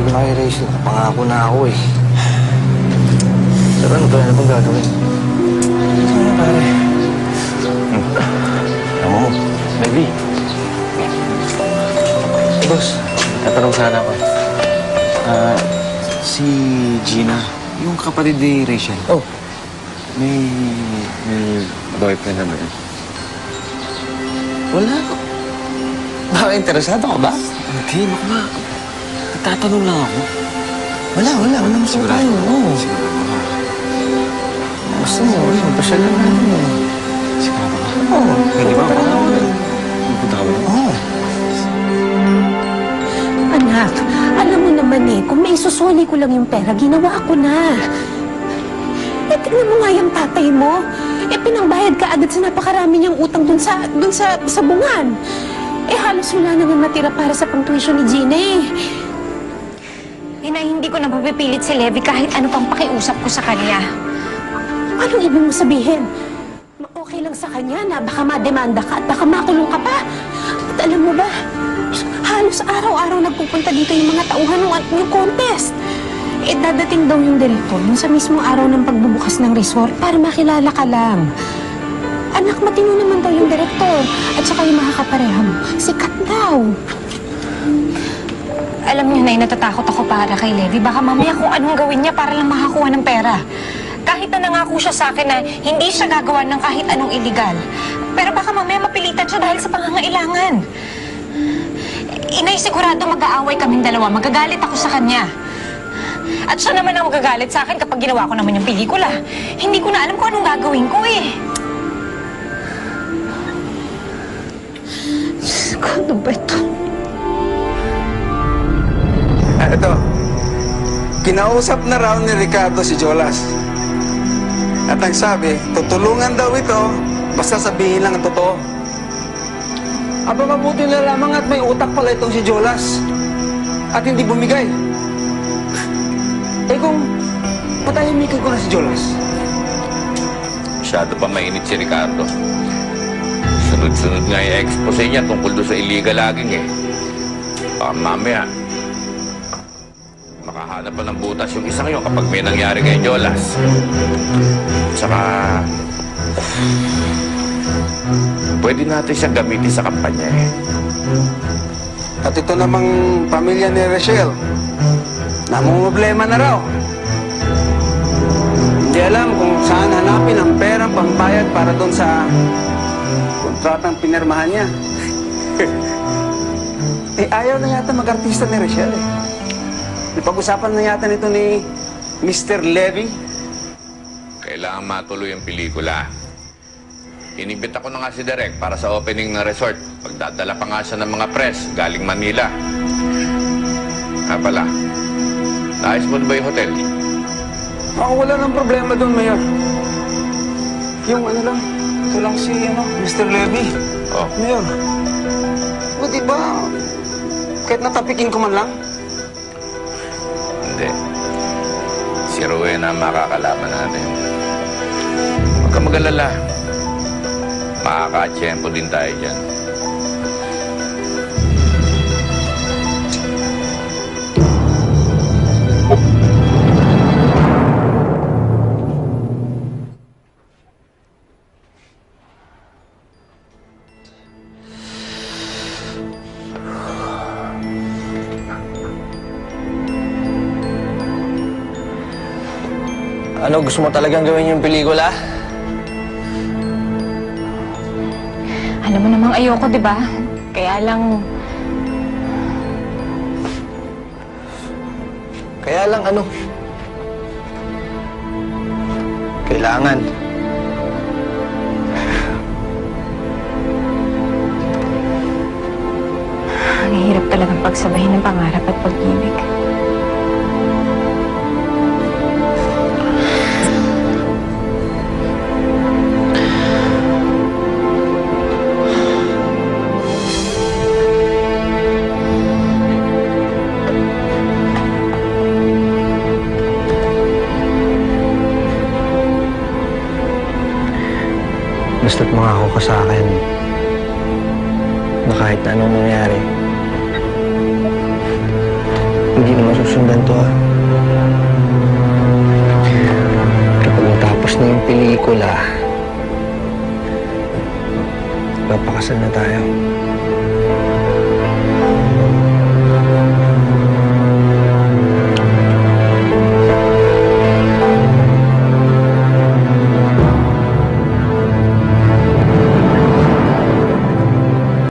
sabi na kay Rachel, pangako na ako eh. Pero ano to? Ano bang gagawin? Ito na, pare. Tama mo. Baby. Boss, tatanong sana ako. Si Gina, yung kapatid ni Rachel. Oh. May boyfriend na ba yun? Wala. Baka interesado ka ba? Hindi, naku nga. Nagtatanong lang ako. Wala. Wala masama tayo. Oo. Sigurado ka. Gusto mo, pasyalan natin eh. Sigurado ka. Oo. Pwede ba? Pupunta ka ba? Oo. Anak, alam mo naman eh, kung may isusuli ko lang yung pera, ginawa ko na. Eh, tignan mo nga yung tatay mo. Eh, pinangbayad ka agad sa napakarami niyang utang dun sa bungan. Eh, halos wala na nga natira para sa pang-tuition ni Gina eh. Inay, hindi ko na mapipilit si Levi kahit ano pang pakiusap ko sa kanya. Anong ibig mo sabihin? Okay lang sa kanya na baka mademanda ka at baka makulong ka pa. At alam mo ba, halos araw-araw nagpupunta dito yung mga tauhan ng contest. Eh, dadating daw yung direktor dun sa mismong araw ng pagbubukas ng resort para makilala ka lang. Anak, matino naman daw yung direktor. At saka yung makakapareha mo. Sikat daw. Alam niyo, Nay, natatakot ako para kay Levi. Baka mamaya kung anong gawin niya para lang makakuha ng pera. Kahit na nangako siya sa akin na hindi siya gagawa ng kahit anong illegal. Pero baka mamaya mapilitan siya dahil sa pangangailangan. Inay, sigurado mag-aaway kaming dalawa. Magagalit ako sa kanya. At siya naman ang magagalit sa akin kapag ginawa ko naman yung pelikula. Hindi ko na alam kung anong gagawin ko eh. Ano ba ito? Ito, kinausap na raw ni Ricardo si Jolas. At ang sabi, tutulungan daw ito, basta sabihin lang ang totoo. Aba, mabuti na lamang at may utak pala itong si Jolas. At hindi bumigay. Eh kung patahimikin ko na si Jolas. Masyado pa mainit si Ricardo. Sunod-sunod nga yung expose niya tungkol doon sa illegal logging eh. Baka mamaya, makahanap pa ng butas yung isang yun kapag may nangyari kay Jolas. Tsaka, pwede natin siyang gamitin sa kampanya eh. At ito namang pamilya ni Rachel, namumblema na raw. Hindi alam kung saan hanapin ang perang pambayad para doon sa kontratang pinirmahan niya. Eh, ayaw na yata mag-artista ni Rachel eh. Napag-usapan na yata nito ni Mr. Levy. Kailangan matuloy ang pelikula. Inibit ako na nga si Direk para sa opening ng resort. Pagdadala pa nga siya ng mga press galing Manila. Pala, naayos mo na ba yung hotel? Ako wala nang problema doon, Mayor. Yung ano lang, ito lang si Mr. Levy. Oh. Mayor, di ba kahit natapikin ko man lang? Hindi. Si Rowena ang makakalaban natin. Huwag ka mag-alala. Makaka-tiyempo din tayo dyan. Ano, gusto mo talagang gawin yung pelikula? Alam mo namang ayoko, di ba? Kaya lang, Kaya lang ano? Kailangan. ang hirap talagang pagsabahin ng pangarap at pag-ibig. Basta't mangako ka sa akin na kahit anong nangyari, Hindi na masusundan to, ha? Kapag natapos na yung pelikula, papakasal na tayo.